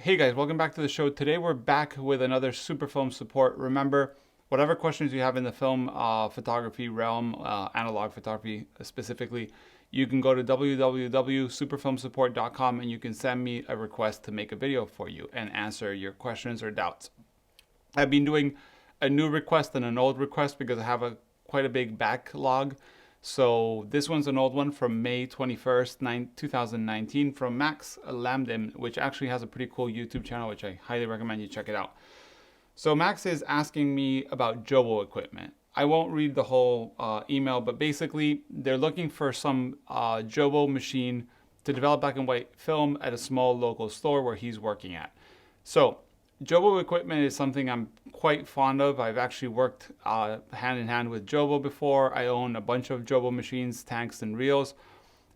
Hey guys, welcome back to the show. Today we're back with another super film support. Remember, whatever questions you have in the film photography realm, analog photography specifically, you can go to www.superfilmsupport.com and you can send me a request to make a video for you and answer your questions or doubts. I've been doing a new request and an old request because I have quite a big backlog. So this one's an old one from May 21st, 2019 from Max Lambden, which actually has a pretty cool YouTube channel, which I highly recommend you check it out. So Max is asking me about Jobo equipment. I won't read the whole email, but basically they're looking for some Jobo machine to develop black and white film at a small local store where he's working at. So Jobo equipment is something I'm quite fond of. I've actually worked hand in hand with Jobo before. I own a bunch of Jobo machines, tanks, and reels.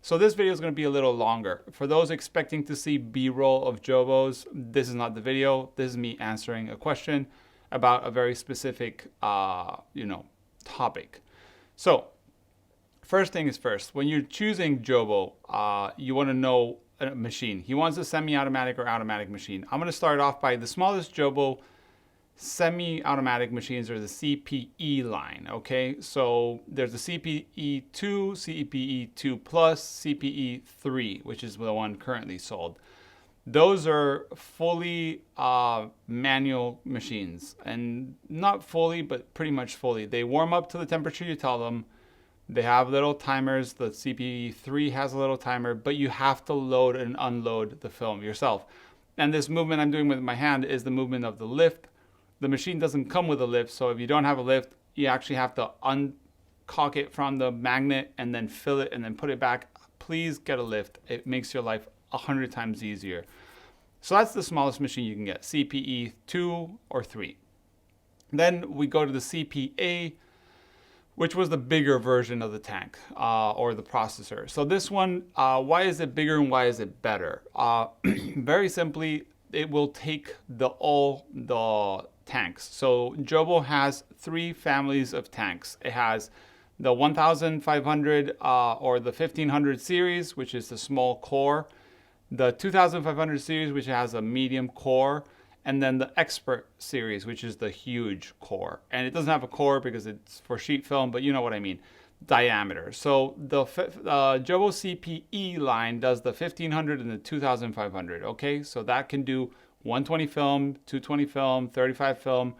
So this video is going to be a little longer. For those expecting to see B-roll of Jobos, this is not the video. This is me answering a question about a very specific, topic. So first thing is first, when you're choosing Jobo, you want to know a machine. He wants a semi-automatic or automatic machine. I'm going to start off by the smallest Jobo semi-automatic machines are the CPE line. Okay, so there's the CPE2, CPE2 Plus, CPE3, which is the one currently sold. Those are fully manual machines, and not fully, but pretty much fully. They warm up to the temperature you tell them. They have little timers. The CPE3 has a little timer, but you have to load and unload the film yourself. And this movement I'm doing with my hand is the movement of the lift. The machine doesn't come with a lift, so if you don't have a lift, you actually have to uncock it from the magnet and then fill it and then put it back. Please get a lift. It makes your life 100 times easier. So that's the smallest machine you can get, CPE2 or 3. Then we go to the CPA, which was the bigger version of the tank or the processor. So this one, why is it bigger and why is it better? Very simply, it will take all the tanks. So Jobo has 3 families of tanks. It has the 1500 or the 1500 series, which is the small core, the 2500 series, which has a medium core, and then the Expert series, which is the huge core. And it doesn't have a core because it's for sheet film, but you know what I mean, diameter. So the Jobo CPE line does the 1500 and the 2500, okay? So that can do 120 film, 220 film, 35 film,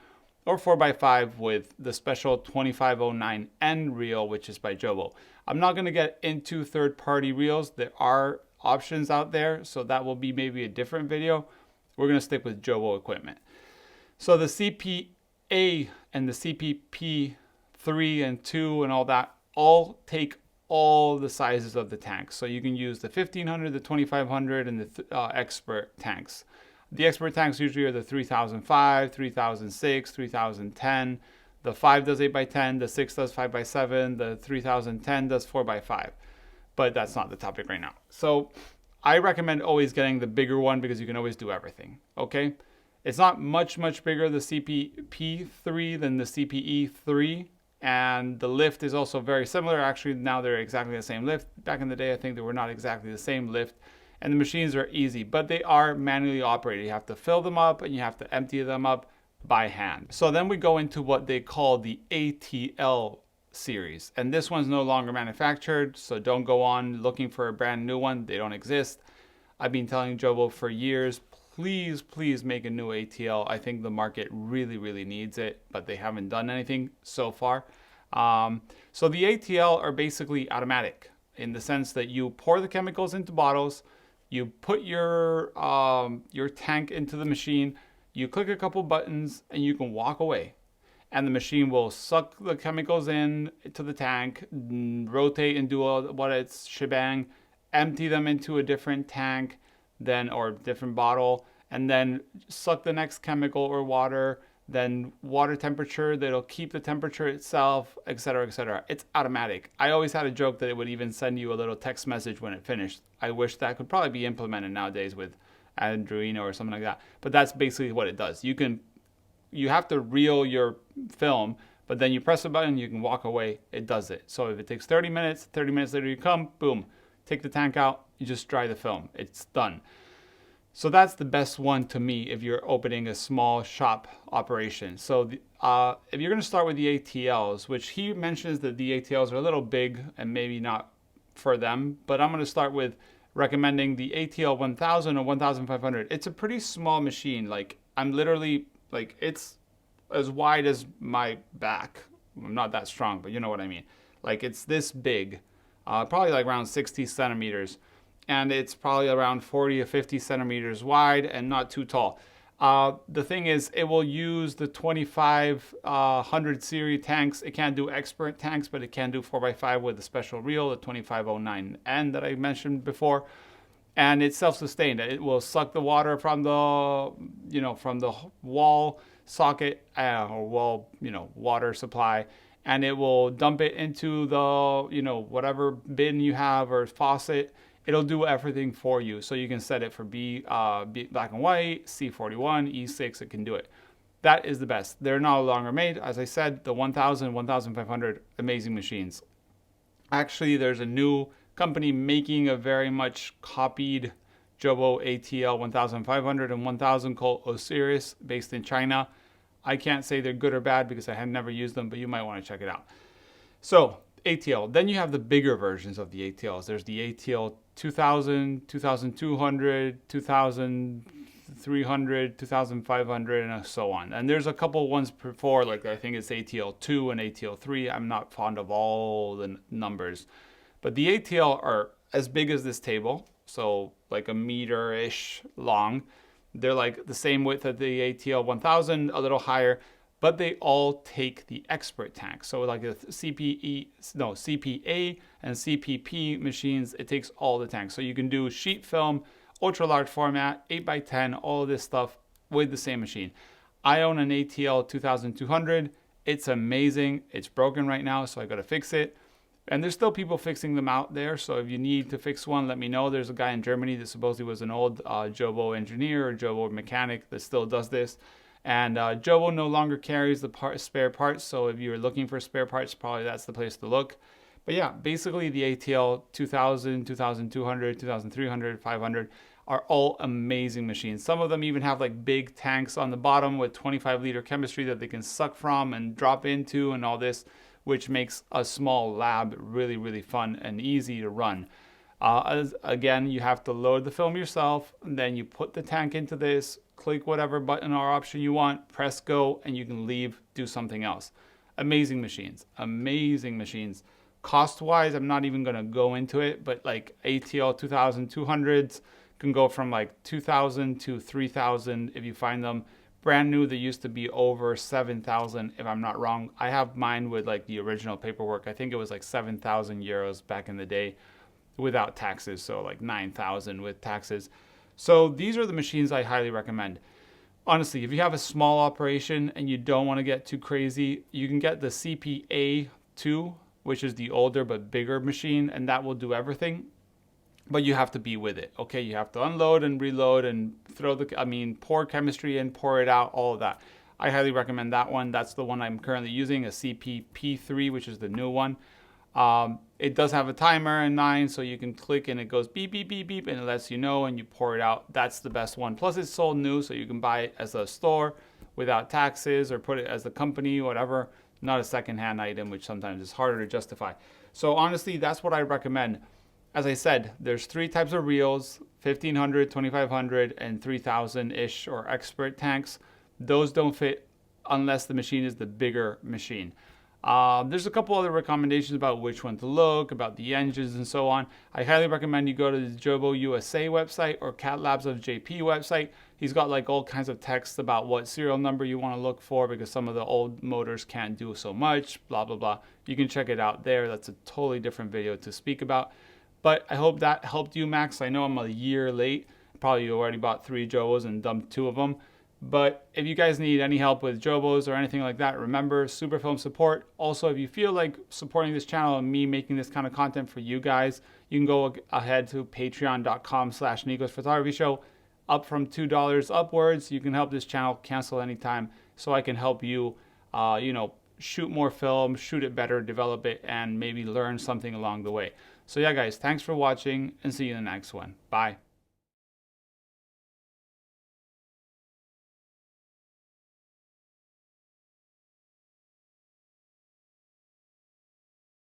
or 4x5 with the special 2509N reel, which is by Jobo. I'm not gonna get into third-party reels. There are options out there, so that will be maybe a different video. We're going to stick with Jobo equipment. So the CPA and the CPP3 and 2 and all that all take all the sizes of the tanks. So you can use the 1500, the 2500, and the Expert tanks. The Expert tanks usually are the 3005, 3006, 3010. The 5 does 8x10, the 6 does 5x7, the 3010 does 4x5. But that's not the topic right now. So I recommend always getting the bigger one because you can always do everything, okay? It's not much bigger, the CPP3 than the CPE3, and the lift is also very similar. Actually, now they're exactly the same lift. Back in the day, I think they were not exactly the same lift, and the machines are easy, but they are manually operated. You have to fill them up, and you have to empty them up by hand. So then we go into what they call the Atl Series, and this one's no longer manufactured, so don't go on looking for a brand new one. They don't exist. I've been telling Jobo for years, please make a new ATL. I think the market really needs it, but they haven't done anything so far. So the ATL are basically automatic in the sense that you pour the chemicals into bottles, you put your tank into the machine, you click a couple buttons, and you can walk away. And the machine will suck the chemicals in to the tank, rotate and do what it's shebang, empty them into a different tank, then or different bottle, and then suck the next chemical or water, then water temperature, that'll keep the temperature itself, etc., etc. It's automatic. I always had a joke that it would even send you a little text message when it finished. I wish that could probably be implemented nowadays with Arduino or something like that. But that's basically what it does. You have to reel your film, but then you press a button, you can walk away, it does it. So if it takes 30 minutes later you come, boom, take the tank out, you just dry the film, it's done. So that's the best one to me if you're opening a small shop operation. So if you're going to start with the ATLs, which he mentions that the ATLs are a little big and maybe not for them, but I'm going to start with recommending the ATL 1000 or 1500. It's a pretty small machine. Like I'm literally like it's as wide as my back. I'm not that strong, but you know what I mean. Like it's this big, probably like around 60 centimeters. And it's probably around 40 or 50 centimeters wide and not too tall. The thing is, it will use the 2500 series tanks. It can't do expert tanks, but it can do 4x5 with a special reel, the 2509N that I mentioned before. And it's self-sustained. It will suck the water from the, from the wall socket or wall, water supply, and it will dump it into the, whatever bin you have or faucet. It'll do everything for you. So you can set it for B black and white, C41, E6, it can do it. That is the best. They're no longer made. As I said, the 1000, 1500, amazing machines. Actually, there's a new company making a very much copied Jobo ATL 1500 and 1000 called Atl Series, based in China. I can't say they're good or bad because I have never used them, but you might want to check it out. So ATL. Then you have the bigger versions of the ATLs. There's the ATL 2000, 2200, 2300, 2500, and so on. And there's a couple ones before, like I think it's ATL 2 and ATL 3. I'm not fond of all the numbers. But the ATL are as big as this table, so like a meter-ish long. They're like the same width as the ATL 1000, a little higher. But they all take the expert tank. So like the CPA and CPP machines, it takes all the tanks. So you can do sheet film, ultra large format, 8x10, all of this stuff with the same machine. I own an ATL 2200. It's amazing. It's broken right now, so I got to fix it. And there's still people fixing them out there. So if you need to fix one, let me know. There's a guy in Germany that supposedly was an old Jobo engineer or Jobo mechanic that still does this. And Jobo no longer carries the spare parts, so if you're looking for spare parts, probably that's the place to look. But yeah, basically the ATL 2000, 2200, 2300, 500 are all amazing machines. Some of them even have like big tanks on the bottom with 25-liter chemistry that they can suck from and drop into and all this, which makes a small lab really, really fun and easy to run. Again, you have to load the film yourself, and then you put the tank into this, click whatever button or option you want, press go, and you can leave, do something else. Amazing machines, amazing machines. Cost-wise, I'm not even going to go into it, but like ATL 2200s can go from like 2,000 to 3,000 if you find them. Brand new, they used to be over 7,000 if I'm not wrong. I have mine with like the original paperwork. I think it was like 7,000 euros back in the day without taxes, so like 9,000 with taxes. So these are the machines I highly recommend. Honestly, if you have a small operation and you don't want to get too crazy, you can get the CPA2, which is the older but bigger machine, and that will do everything. But you have to be with it, okay? You have to unload and reload and pour chemistry in, pour it out, all of that. I highly recommend that one. That's the one I'm currently using, a CP3, which is the new one. It does have a timer in 9, so you can click and it goes beep, beep, beep, beep, and it lets you know and you pour it out. That's the best one. Plus it's sold new, so you can buy it as a store without taxes or put it as a company, whatever. Not a secondhand item, which sometimes is harder to justify. So honestly, that's what I recommend. As I said, there's 3 types of reels, 1500, 2500, and 3000-ish or expert tanks. Those don't fit unless the machine is the bigger machine. There's a couple other recommendations about which one to look, about the engines and so on. I highly recommend you go to the Jobo USA website or Cat Labs of JP website. He's got like all kinds of text about what serial number you want to look for because some of the old motors can't do so much, blah, blah, blah. You can check it out there. That's a totally different video to speak about. But I hope that helped you, Max. I know I'm a year late. Probably already bought 3 Jobos and dumped 2 of them. But if you guys need any help with Jobos or anything like that, remember Superfilm support. Also, if you feel like supporting this channel and me making this kind of content for you guys, you can go ahead to patreon.com/Nicosphotographyshow. Up from $2 upwards, you can help this channel cancel anytime so I can help you, shoot more film, shoot it better, develop it, and maybe learn something along the way. So yeah, guys, thanks for watching and see you in the next one. Bye.